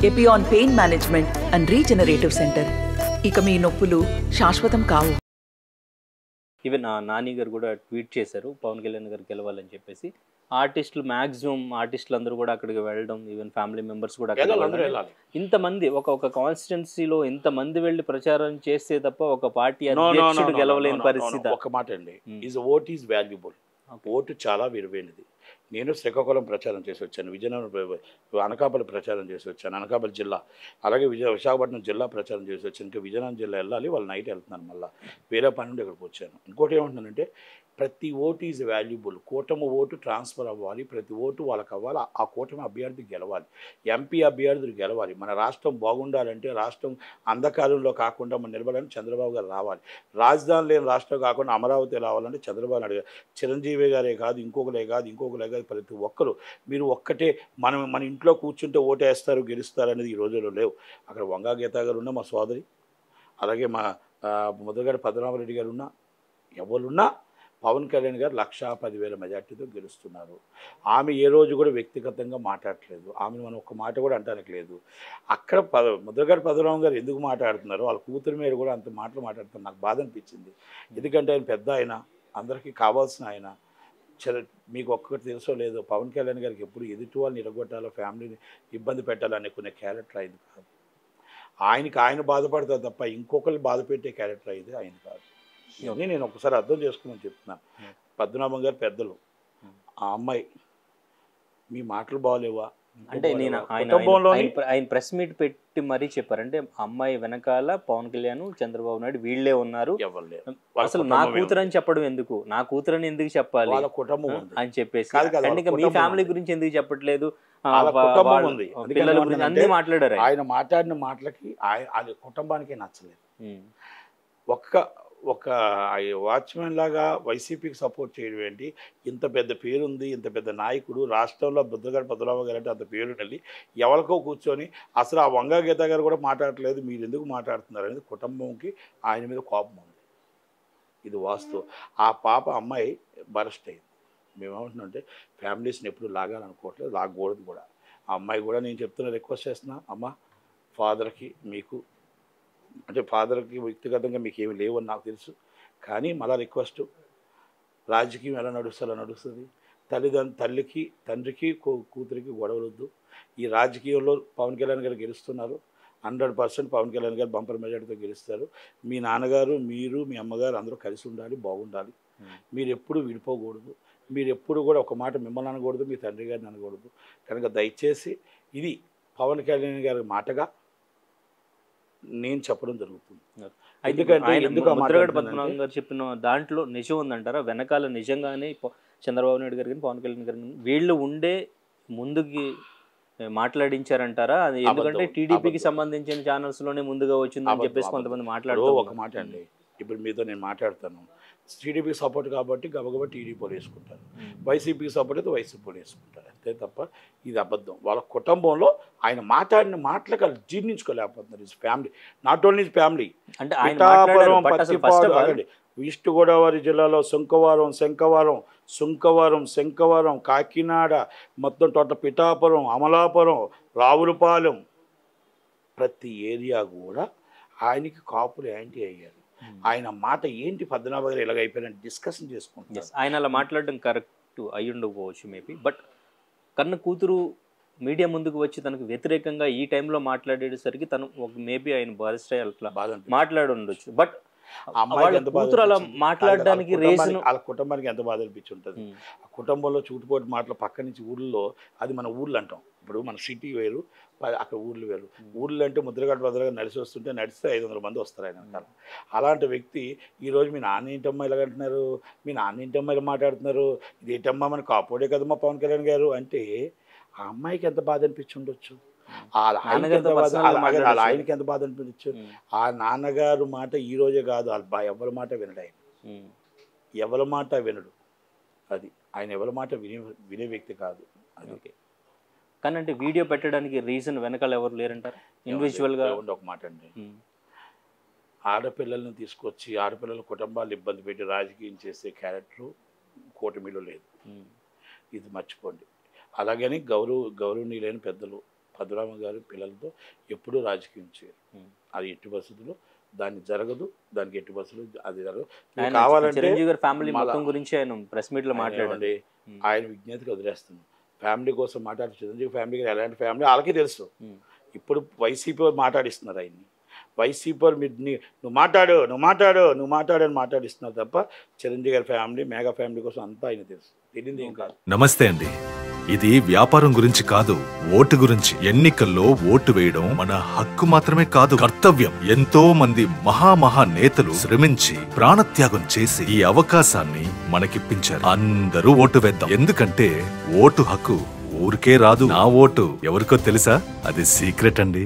Epione pain management and regenerative centre. ఇక మీ నొప్పులు శాశ్వతం కావు. ఈవెన్ నాని గారు కూడా ట్వీట్ చేశారు పవన్ కళ్యాణ్ గారు గెలవాలని చెప్పేసి. ఆర్టిస్టులు మ్యాక్సిమం ఆర్టిస్టులు అందరూ కూడా అక్కడికి వెళ్ళడం, ఈవెన్ ఫ్యామిలీ మెంబర్స్ కూడా ఇంతమంది ఒక కాన్స్టిట్యున్సీలో ఇంతమంది వెళ్ళి ప్రచారం చేస్తే తప్ప ఒక పార్టీ అధ్యక్షుడు గెలవలేని పరిస్థితి. ఒక మాట అండి, ఓట్ ఈజ్ వాల్యుబుల్. ఓటు చాలా విలువైనది. నేను శ్రీకాకుళం ప్రచారం చేసి వచ్చాను, విజయనగరం అనకాపల్లి ప్రచారం చేసి వచ్చాను, అనకాపల్లి జిల్లా, అలాగే విశాఖపట్నం జిల్లా ప్రచారం చేసి వచ్చాను. ఇంకా విజయనగరం జిల్లా వెళ్ళాలి, వాళ్ళు నైట్ వెళ్తున్నాను, మళ్ళీ వేరే పని నుండి ఇక్కడికి వచ్చాను. ఇంకోటి ఏమంటున్నానంటే ప్రతి ఓటు ఈజ్ వాల్యుబుల్. కూటమి ఓటు ట్రాన్స్ఫర్ అవ్వాలి, ప్రతి ఓటు వాళ్ళకి అవ్వాలి, ఆ కూటమి అభ్యర్థి గెలవాలి, ఎంపీ అభ్యర్థులు గెలవాలి. మన రాష్ట్రం బాగుండాలంటే, రాష్ట్రం అంధకారంలో కాకుండా మనం నిలబడాలని చంద్రబాబు గారు రావాలి. రాజధాని లేని రాష్ట్రం కాకుండా అమరావతి రావాలంటే చంద్రబాబు నాయుడు గారు, చిరంజీవి గారే కాదు, ఇంకొకరే కాదు, ప్రతి ఒక్కరు మీరు ఒక్కటే మన ఇంట్లో కూర్చుంటే ఓటేస్తారు గెలుస్తారు అనేది ఈ రోజుల్లో లేవు. అక్కడ వంగా గీతా గారు ఉన్న మా సోదరి, అలాగే మా ముద్రగడ పద్మనాభరెడ్డి గారు ఉన్న, ఎవరున్నా పవన్ కళ్యాణ్ గారు 1,10,000 మెజార్టీతో గెలుస్తున్నారు. ఆమె ఏ రోజు కూడా వ్యక్తిగతంగా మాట్లాడట్లేదు, ఆమెను మనం ఒక్క మాట కూడా అంటానికి లేదు. అక్కడ ముద్రగడ పద్మనాభం గారు ఎందుకు మాట్లాడుతున్నారు, వాళ్ళ కూతురు మీద కూడా అంత మాటలు మాట్లాడుతున్నారు. నాకు బాధ అనిపించింది. ఎందుకంటే ఆయన పెద్ద ఆయన, అందరికీ కావాల్సిన ఆయన. మీకు ఒక్కటి తెలుసో లేదో, పవన్ కళ్యాణ్ గారికి ఎప్పుడు ఎదుటి వాళ్ళని నిలగొట్టాలో, ఫ్యామిలీని ఇబ్బంది పెట్టాలనుకునే క్యారెక్టర్ అయింది కాదు. ఆయన బాధపడతారు తప్ప ఇంకొకరిని బాధ పెట్టే క్యారెక్టర్ అయింది ఆయన కాదు. ఇవన్నీ నేను ఒకసారి అర్థం చేసుకుని చెప్తున్నాను. పద్మనాభం గారు పెద్దలు, ఆ అమ్మాయి మీ మాటలు బాగోలేవా అంటే నేను ఆయన ప్రెస్ మీట్ పెట్టి మరీ చెప్పారు. అంటే అమ్మాయి వెనకాల పవన్ కళ్యాణ్, చంద్రబాబు నాయుడు వీళ్ళే ఉన్నారు, అసలు నా కూతురు అని చెప్పడం ఎందుకు, నా కూతురని ఎందుకు చెప్పాలి అని చెప్పేసి, మీ ఫ్యామిలీ గురించి ఎందుకు చెప్పట్లేదు, పిల్లల గురించి అన్ని మాట్లాడారు. ఆయన మాట్లాడిన మాటలకి ఆయన కుటుంబానికి నచ్చలేదు. ఒక వాచ్మెన్ లాగా వైసీపీకి సపోర్ట్ చేయడం ఏంటి, ఇంత పెద్ద పేరుంది, ఇంత పెద్ద నాయకుడు రాష్ట్రంలో, ముద్రగడ పద్మనాభం గారు అంటే అంత పేరు వెళ్ళి ఎవరికో కూర్చొని అసలు ఆ వంగా గీత గారు కూడా మాట్లాడట్లేదు, మీరు ఎందుకు మాట్లాడుతున్నారు అనేది కుటుంబంకి ఆయన మీద కోపం ఉంది. ఇది వాస్తవం. ఆ పాప అమ్మాయి బరస్ట్ అయింది. మేమేమంటున్నామంటే ఫ్యామిలీస్ని ఎప్పుడు లాగాలనుకోవట్లేదు, లాగకూడదు కూడా. ఆ అమ్మాయి కూడా నేను చెప్తున్నా, రిక్వెస్ట్ చేస్తున్నా, అమ్మ ఫాదర్కి మీకు అంటే ఫాదర్కి వ్యక్తిగతంగా మీకు ఏమి లేవని నాకు తెలుసు, కానీ మళ్ళా రిక్వెస్ట్, రాజకీయం ఎలా నడుస్తుంది. తల్లికి తండ్రికి కూతురికి గొడవలొద్దు. ఈ రాజకీయంలో పవన్ కళ్యాణ్ గారు గెలుస్తున్నారు, 100% పవన్ కళ్యాణ్ గారు బంపర్ మెజార్టీతో గెలుస్తారు. మీ నాన్నగారు, మీరు, మీ అమ్మగారు అందరూ కలిసి ఉండాలి, బాగుండాలి. మీరు ఎప్పుడు విడిపోకూడదు, మీరు ఎప్పుడు కూడా ఒక మాట మిమ్మల్ని అనకూడదు, మీ తండ్రి గారిని అనకూడదు. కనుక దయచేసి ఇది పవన్ కళ్యాణ్ గారి మాటగా నేను చెప్పడం జరుగుతుంది. ముద్రగడ పద్మనాభం గారు చెప్పిన దాంట్లో నిజం ఉందంటారా? వెనకాల నిజంగానే చంద్రబాబు నాయుడు గారు కానీ పవన్ కళ్యాణ్ గారు వీళ్ళు ఉండే ముందుకి మాట్లాడించారంటారా? అది ఎందుకంటే టీడీపీకి సంబంధించిన ఛానల్స్ లోనే ముందుగా వచ్చిందని చెప్పేసి కొంతమంది మాట్లాడుతూ. ఒక మాట అండి, ఇప్పుడు మీతో నేను మాట్లాడతాను, టీడీపీకి సపోర్ట్ కాబట్టి గబగబా టీడీపీ వేసుకుంటారు, వైసీపీకి సపోర్ట్ అయితే వైసీపీ వేసుకుంటారు, అంతే తప్ప ఇది అబద్ధం. వాళ్ళ కుటుంబంలో ఆయన మాట్లాడిన మాటలకు వాళ్ళు జీర్ణించుకోలేకపోతున్నారు. Is family, not only family. అంటే ఈస్ట్ గోదావరి జిల్లాలో శంఖవరం, కాకినాడ, మొత్తం టోటల్ పిఠాపురం, అమలాపురం, రావులపాలెం, ప్రతి ఏరియా కూడా ఆయనకి కాపులు యాంటీ అయ్యారు. ఆయన మాట ఏంటి, పద్మనాభ గారు ఇలాగైపోయిన డిస్కషన్ చేసుకుంటారు. ఆయన అలా మాట్లాడడం కరెక్ట్ అయ్యి ఉండకపోవచ్చు మేబీ, బట్ కన్న కూతురు మీడియా ముందుకు వచ్చి తనకు వ్యతిరేకంగా ఈ టైంలో మాట్లాడేసరికి తను మేబీ ఆయన బాధిస్తే అట్లా మాట్లాడి ఉండొచ్చు. బట్ కూతురు అలా మాట్లాడడానికి రీజన్ వాళ్ళ కుటుంబానికి ఎంత బాధ అనిపించి ఉంటుంది. ఆ కుటుంబంలో చూటుపోటు మాటలు పక్క నుంచి ఊళ్ళో, అది మన ఊళ్ళు అంటాం. ఇప్పుడు మన సిటీ వేరు, అక్కడ ఊళ్ళు వేరు. ఊళ్ళు అంటే ముద్రగడ భద్రగా నడిచి వస్తుంటే నడిస్తే 500 మంది వస్తారు ఆయన. అలాంటి వ్యక్తి ఈరోజు మీ నాన్న ఏంటమ్మా ఇలాగంటున్నారు, మీ నాన్న ఏంటమ్మా ఇలా మాట్లాడుతున్నారు, ఇది ఏంటమ్మా మన కాపోడే కదమ్మా పవన్ కళ్యాణ్ గారు అంటే ఆ అమ్మాయికి ఎంత బాధ అనిపించి ఉండొచ్చు, ఆయనకి ఎంత బాధ అనిపించచ్చు. ఆ నాన్నగారు మాట ఈ రోజే కాదు, ఎవరి మాట వినడు ఆయన, ఎవరి మాట వినడు. అది ఆయన ఎవరి మాట వినే వ్యక్తి కాదు. అది ఓకే. కానీ అంటే వీడియో పెట్టడానికి రీజన్ వెనకాల ఎవరు లేరంటారు ఇండివిజువల్గా? ఒక మాట అండి, ఆడపిల్లల్ని తీసుకొచ్చి ఆడపిల్లల కుటుంబాలు ఇబ్బంది పెట్టి రాజకీయం చేసే క్యారెక్టరు కూటమిలో లేదు, ఇది మర్చిపోండి. అలాగని గౌరవనీయులైన పెద్దలు పద్మనాభం గారి పిల్లలతో ఎప్పుడూ రాజకీయం చేయరు. అది ఎట్టి పరిస్థితుల్లో దాన్ని జరగదు, దానికి ఎట్టి పరిస్థితుల్లో అది జరగదు. కావాలంటే చిరంజీవి గారి ఫ్యామిలీ మొత్తం గురించి ఆయన ప్రెస్ మీట్ లో మాట్లాడండి, ఆయన విజ్ఞతకి వదిలేస్తున్నాం. ఫ్యామిలీ కోసం మాట్లాడి చిరంజీవి ఫ్యామిలీకి ఎలాంటి ఫ్యామిలీ వాళ్ళకి తెలుసు. ఇప్పుడు వైసీపీ వాళ్ళు మాట్లాడిస్తున్నారు ఆయన్ని. వైసీపీ వాళ్ళు నువ్వు మాట్లాడు అని మాట్లాడిస్తున్నారు తప్ప చిరంజీవి గారి ఫ్యామిలీ మెగా ఫ్యామిలీ కోసం అంతా ఆయన తెలుసు. తెలియదు ఏం కాదు. నమస్తే అండి. ఇది వ్యాపారం గురించి కాదు, ఓటు గురించి. ఎన్నికల్లో ఓటు వేయడం మన హక్కు మాత్రమే కాదు, కర్తవ్యం. ఎంతో మంది మహా నేతలు శ్రమించి ప్రాణత్యాగం చేసి ఈ అవకాశాన్ని మనకిప్పించారు. అందరూ ఓటు వేద్దాం. ఎందుకంటే ఓటు హక్కు ఊరికే రాదు. నా ఓటు ఎవరికో తెలుసా? అది సీక్రెట్ అండి.